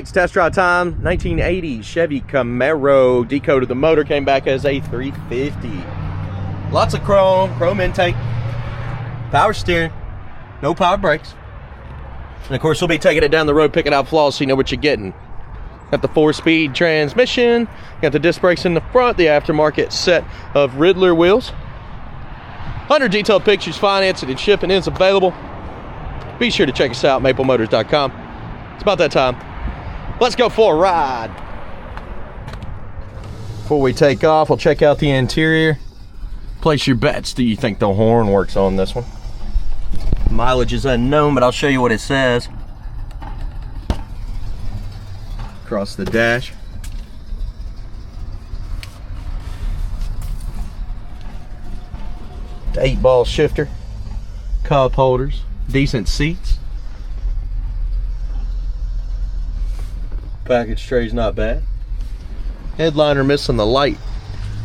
It's test drive time. 1980 Chevy Camaro. Decoded the motor, came back as a 350. Lots of chrome intake, power steering, no power brakes. And of course, we'll be taking it down the road, picking out flaws so you know what you're getting. Got the 4-speed transmission, got the disc brakes in the front, the aftermarket set of Riddler wheels. 100 detailed pictures, financing and shipping is available. Be sure to check us out, maplemotors.com. It's about that time. Let's go for a ride. Before we take off, we'll check out the interior. Place your bets. Do you think the horn works on this one? Mileage is unknown, but I'll show you what it says. Across the dash. The 8-ball shifter. Cup holders. Decent seats. Package tray's not bad. Headliner missing the light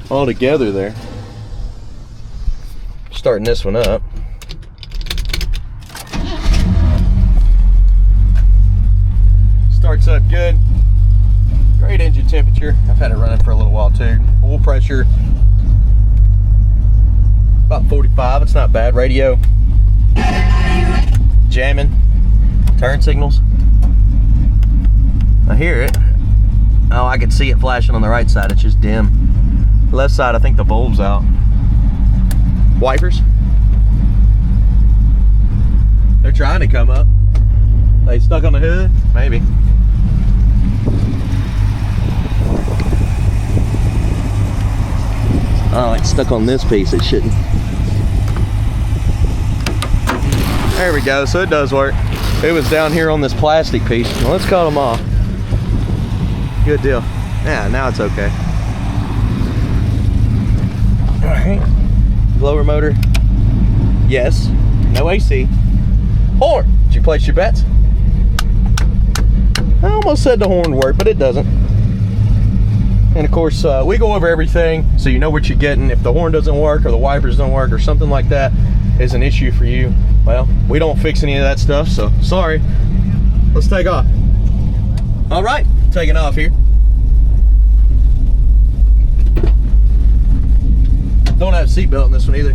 altogether there. Starting this one up. Starts up good. Great engine temperature. I've had it running for a little while too. Oil pressure about 45. It's not bad. Radio jamming. Turn signals. I hear it. Oh, I can see it flashing on the right side. It's just dim. Left side, I think the bulb's out. Wipers. They're trying to come up. They stuck on the hood? Maybe. Oh, it's stuck on this piece. It shouldn't. There we go. So it does work. It was down here on this plastic piece. Well, let's cut them off. Good deal. Yeah, now it's okay. All right. Blower motor. Yes. No AC. Horn. Did you place your bets? I almost said the horn worked, but it doesn't. And of course, we go over everything so you know what you're getting. If the horn doesn't work or the wipers don't work or something like that is an issue for you, well, we don't fix any of that stuff, so sorry. Let's take off. All right, taking off here. Don't have a seatbelt in this one either.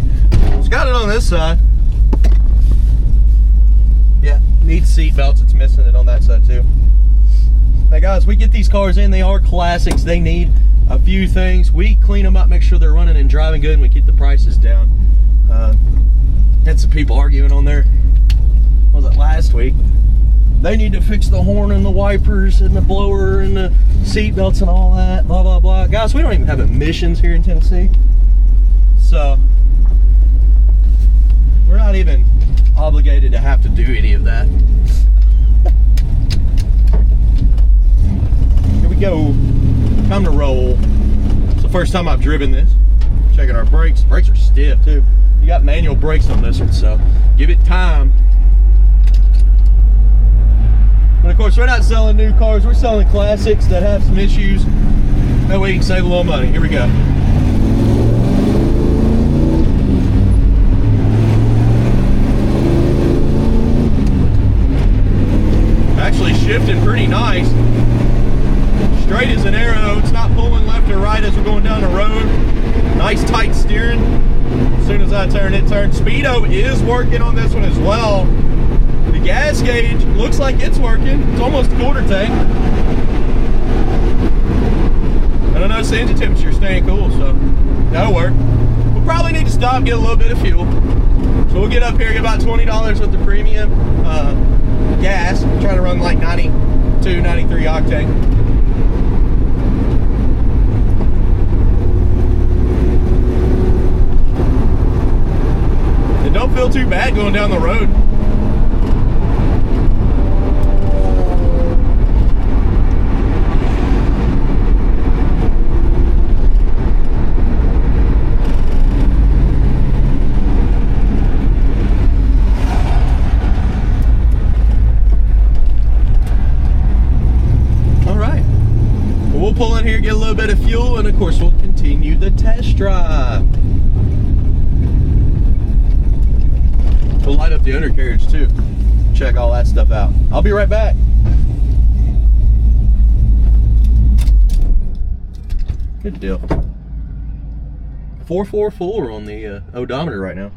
It's got it on this side. Yeah, needs seatbelts. It's missing it on that side too. Now guys, we get these cars in, they are classics. They need a few things. We clean them up, make sure they're running and driving good, and we keep the prices down. Had some people arguing on there, what was it, last week? They need to fix the horn and the wipers and the blower and the seat belts and all that, blah, blah, blah. Guys, we don't even have emissions here in Tennessee. So, we're not even obligated to have to do any of that. Here we go. Time to roll. It's the first time I've driven this. Checking our brakes. Brakes are stiff too. You got manual brakes on this one, so give it time. And of course, we're not selling new cars. We're selling classics that have some issues. That way you can save a little money. Here we go. Actually shifting pretty nice. Straight as an arrow. It's not pulling left or right as we're going down the road. Nice tight steering. As soon as I turn, it turns. Speedo is working on this one as well. The gas gauge looks like it's working. It's almost quarter tank. I don't know, the engine temperature staying cool, so that'll work. We'll probably need to stop and get a little bit of fuel. So we'll get up here, get about $20 with the premium gas. We'll try to run like 92, 93 octane. It don't feel too bad going down the road. We'll pull in here, get a little bit of fuel, and of course we'll continue the test drive. We'll light up the undercarriage too. Check all that stuff out. I'll be right back. Good deal. 444 on the odometer right now.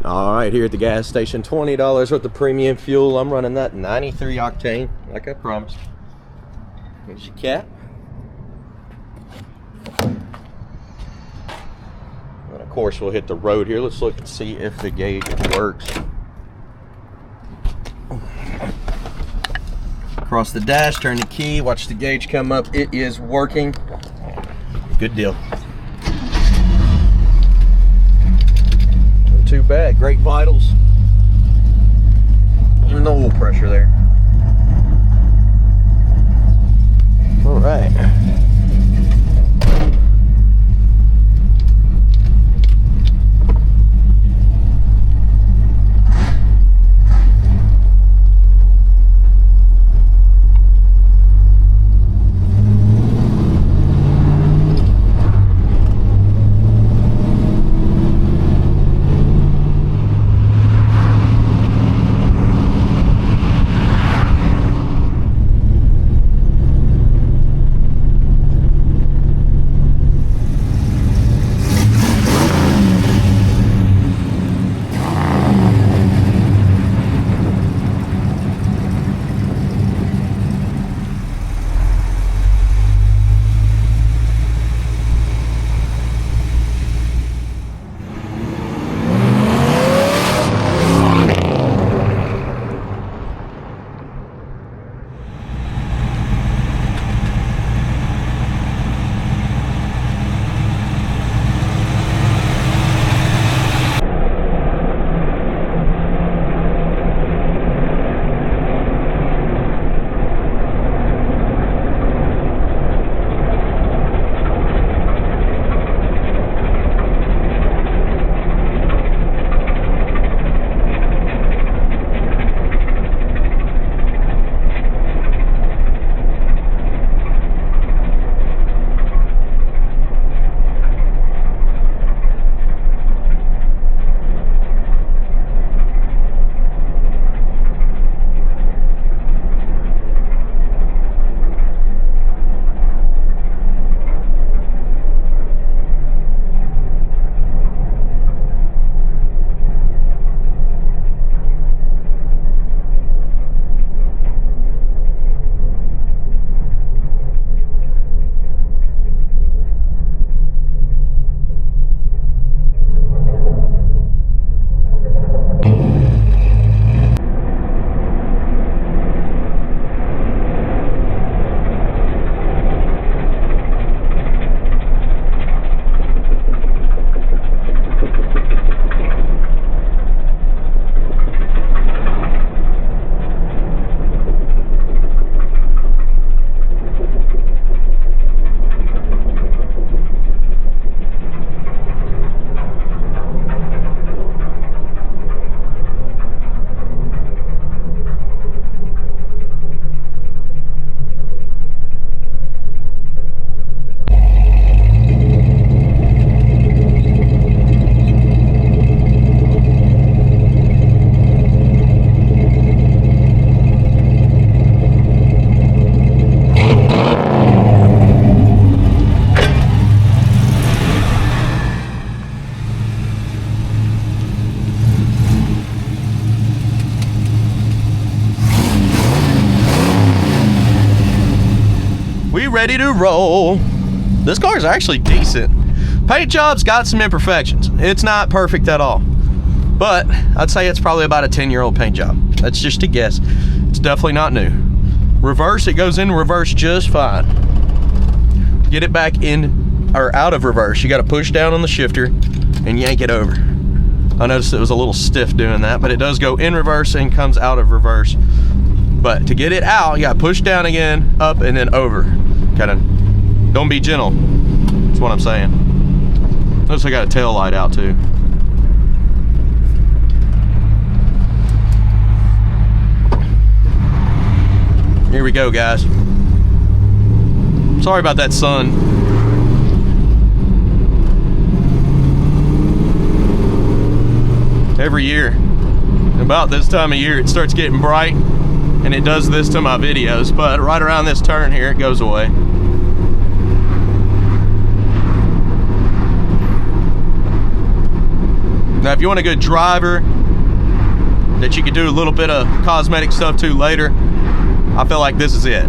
All right, here at the gas station, $20 worth of premium fuel. I'm running that 93 octane, like I promised. Here's your cap. And of course, we'll hit the road here. Let's look and see if the gauge works. Across the dash, turn the key, watch the gauge come up. It is working. Good deal. Not too bad. Great vitals. Even the oil pressure there. All right. Ready to roll. This car is actually decent. Paint job's got some imperfections. It's not perfect at all, but I'd say it's probably about a 10-year-old paint job. That's just a guess. It's definitely not new. Reverse, it goes in reverse just fine. Get it back in or out of reverse, you got to push down on the shifter and yank it over. I noticed it was a little stiff doing that, but it does go in reverse and comes out of reverse. But to get it out, you got to push down again, up, and then over. Kind of, don't be gentle. That's what I'm saying. Notice I got a tail light out too. Here we go, guys. Sorry about that sun. Every year, about this time of year, it starts getting bright, and it does this to my videos, but right around this turn here, it goes away. Now, if you want a good driver that you can do a little bit of cosmetic stuff to later, I feel like this is it.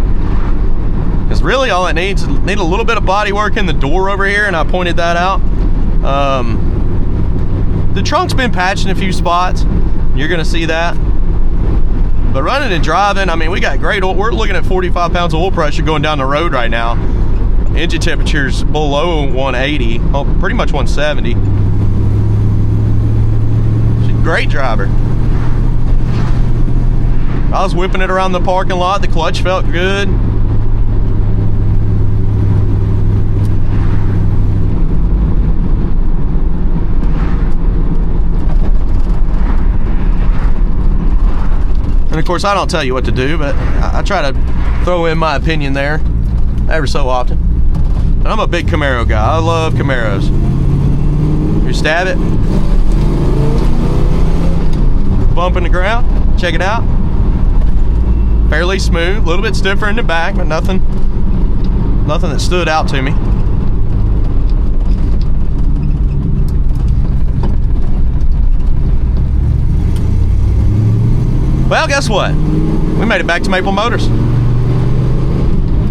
Because really all it needs a little bit of body work in the door over here, and I pointed that out. The trunk's been patched in a few spots. You're gonna see that. But running and driving, I mean, we got great oil. We're looking at 45 pounds of oil pressure going down the road right now. Engine temperature's below 180, well, pretty much 170. She's a great driver. I was whipping it around the parking lot. The clutch felt good. And of course, I don't tell you what to do, but I try to throw in my opinion there every so often. And I'm a big Camaro guy. I love Camaros. You stab it, bump in the ground, check it out. Fairly smooth, a little bit stiffer in the back, but nothing that stood out to me. Well, guess what? We made it back to Maple Motors.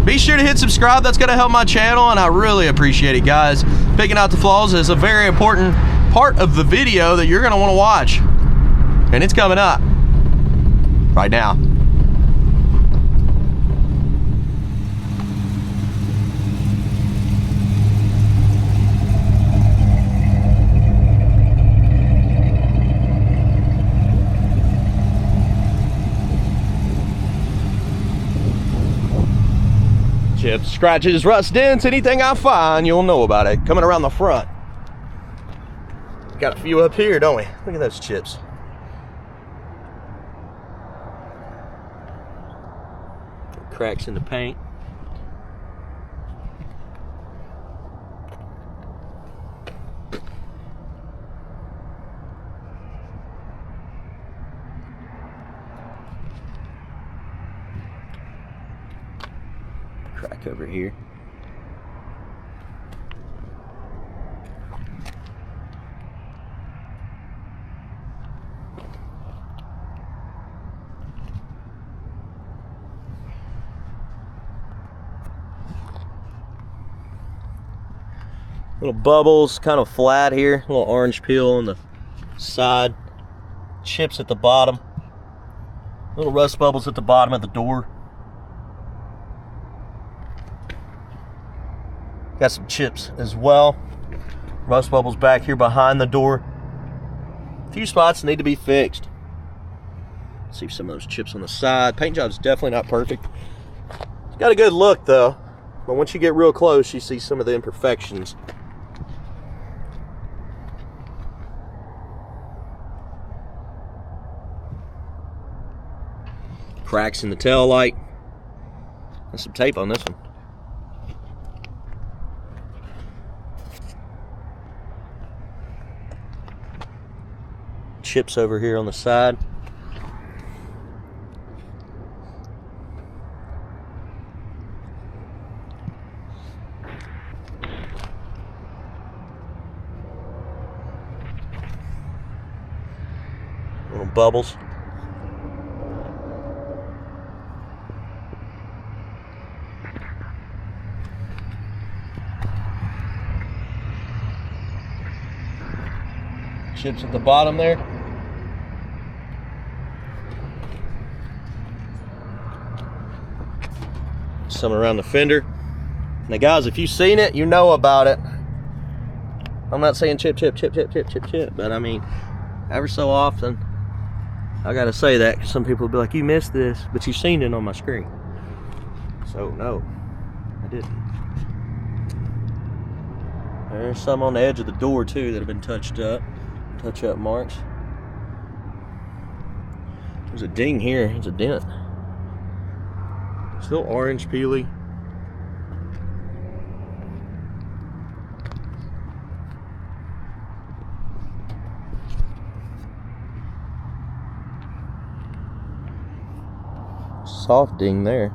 Be sure to hit subscribe. That's going to help my channel, and I really appreciate it, guys. Picking out the flaws is a very important part of the video that you're going to want to watch. And it's coming up right now. Chips, scratches, rust, dents, anything I find, you'll know about it. Coming around the front. Got a few up here, don't we? Look at those chips. Cracks in the paint. Crack over here. Little bubbles, kind of flat here. A little orange peel on the side. Chips at the bottom. Little rust bubbles at the bottom of the door. Got some chips as well. Rust bubbles back here behind the door. A few spots need to be fixed. See some of those chips on the side. Paint job's definitely not perfect. It's got a good look though. But once you get real close, you see some of the imperfections. Cracks in the tail light. There's some tape on this one. Chips over here on the side. Little bubbles. Chips at the bottom there. Some around the fender. Now guys, if you've seen it, you know about it. I'm not saying chip, but I mean, ever so often, I gotta say that because some people will be like, you missed this, but you've seen it on my screen. So no, I didn't. There's some on the edge of the door too that have been touched up. Touch-up marks. There's a ding here. It's a dent. Still orange peely. Soft ding there.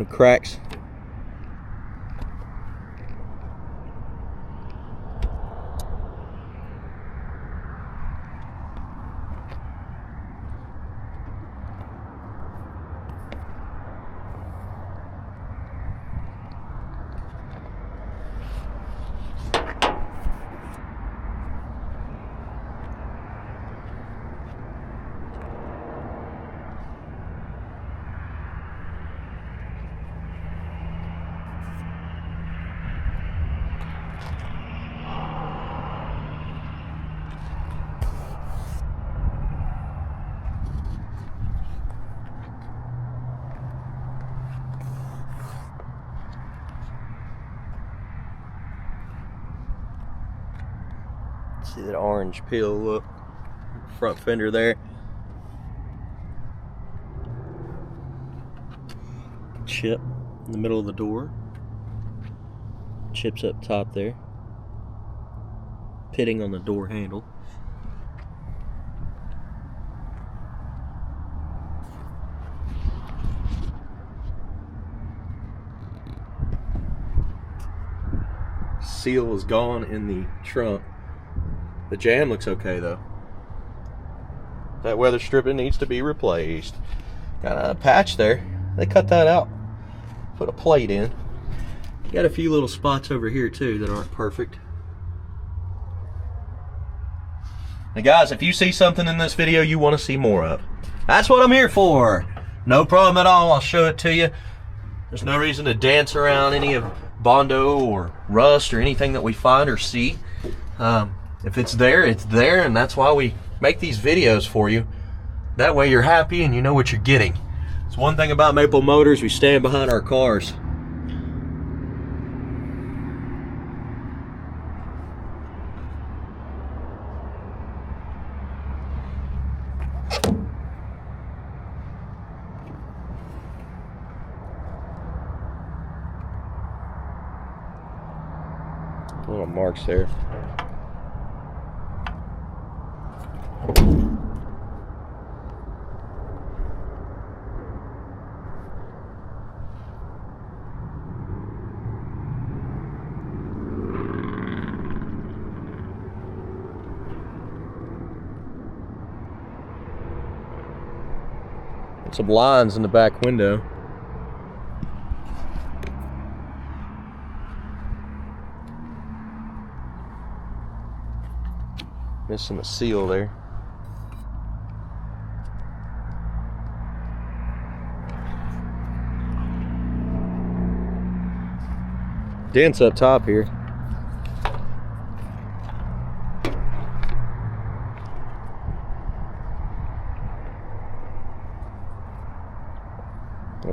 and cracks. See that orange peel, look, front fender there. Chip in the middle of the door. Chips up top there. Pitting on the door handle. Seal is gone in the trunk. The jam looks okay though. That weather stripping needs to be replaced. Got a patch there. They cut that out. Put a plate in. Got a few little spots over here too that aren't perfect. Now guys, if you see something in this video you want to see more of, that's what I'm here for. No problem at all. I'll show it to you. There's no reason to dance around any of Bondo or rust or anything that we find or see. If it's there, it's there, and that's why we make these videos for you. That way you're happy and you know what you're getting. It's one thing about Maple Motors, we stand behind our cars. Little marks there. Some lines in the back window. Missing the seal there. Dents up top here.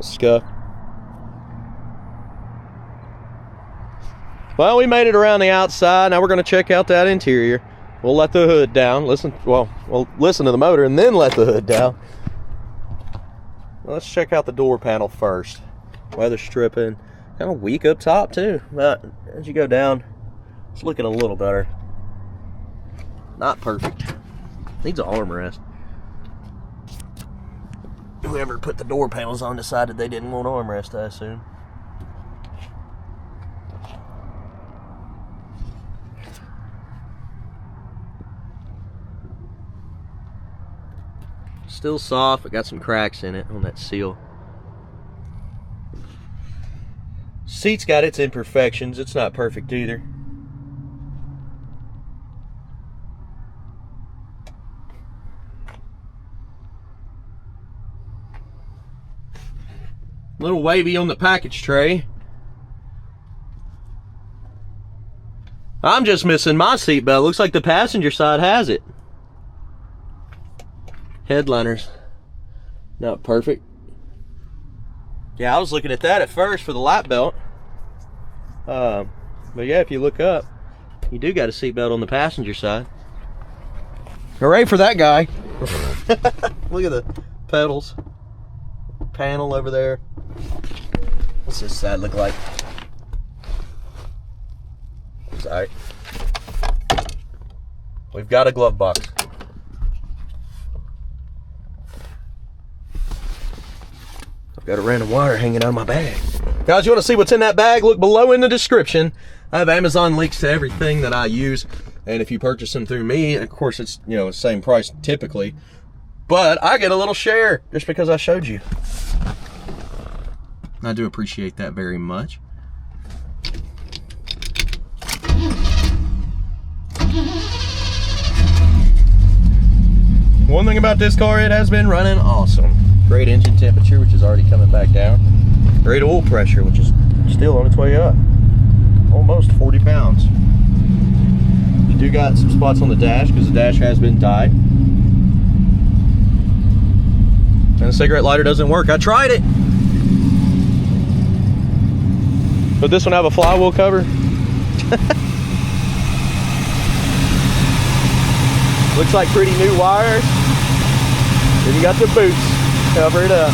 Scuff. Well, we made it around the outside. Now we're going to check out that interior. We'll let the hood down. We'll listen to the motor and then let the hood down. Well, let's check out the door panel first. Weather stripping. Kind of weak up top too. But as you go down, it's looking a little better. Not perfect. Needs an armrest. Whoever put the door panels on decided they didn't want armrest, I assume. Still soft, but got some cracks in it on that seal. Seat's got its imperfections. It's not perfect either. Little wavy on the package tray. I'm just missing my seatbelt. Looks like the passenger side has it. Headliners, not perfect. Yeah, I was looking at that at first for the lap belt. But yeah, if you look up, you do got a seatbelt on the passenger side. Hooray for that guy. Look at the pedals. Panel over there. What's this side look like? It's all right. We've got a glove box. Got a random wire hanging out of my bag. Guys, you want to see what's in that bag? Look below in the description. I have Amazon links to everything that I use. And if you purchase them through me, of course it's, you know, the same price typically. But I get a little share just because I showed you. I do appreciate that very much. One thing about this car, it has been running awesome. Great engine temperature, which is already coming back down. Great oil pressure, which is still on its way up. Almost 40 pounds. You do got some spots on the dash because the dash has been dyed. And the cigarette lighter doesn't work. I tried it. But this one have a flywheel cover. Looks like pretty new wires. Then you got the boots, cover it up.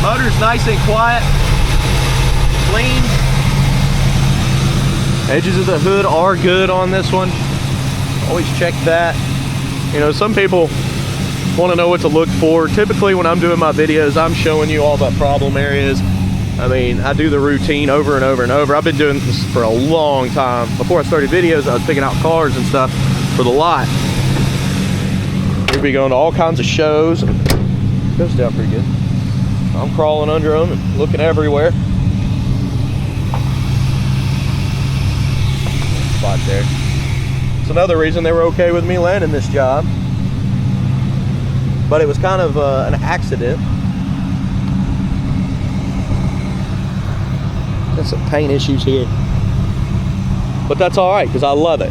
Motor's nice and quiet, clean. Edges of the hood are good on this one. Always check that. You know, some people want to know what to look for. Typically when I'm doing my videos, I'm showing you all the problem areas. I mean, I do the routine over and over and over. I've been doing this for a long time. Before I started videos, I was picking out cars and stuff for the lot. We'd be going to all kinds of shows. And it goes down pretty good. I'm crawling under them and looking everywhere. Spot there. It's another reason they were okay with me landing this job. But it was kind of an accident. Got some paint issues here. But that's all right, because I love it.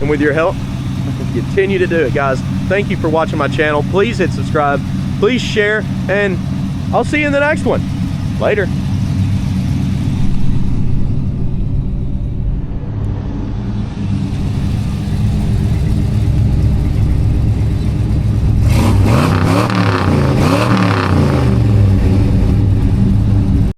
And with your help, I can continue to do it, guys. Thank you for watching my channel. Please hit subscribe. Please share, and I'll see you in the next one. Later.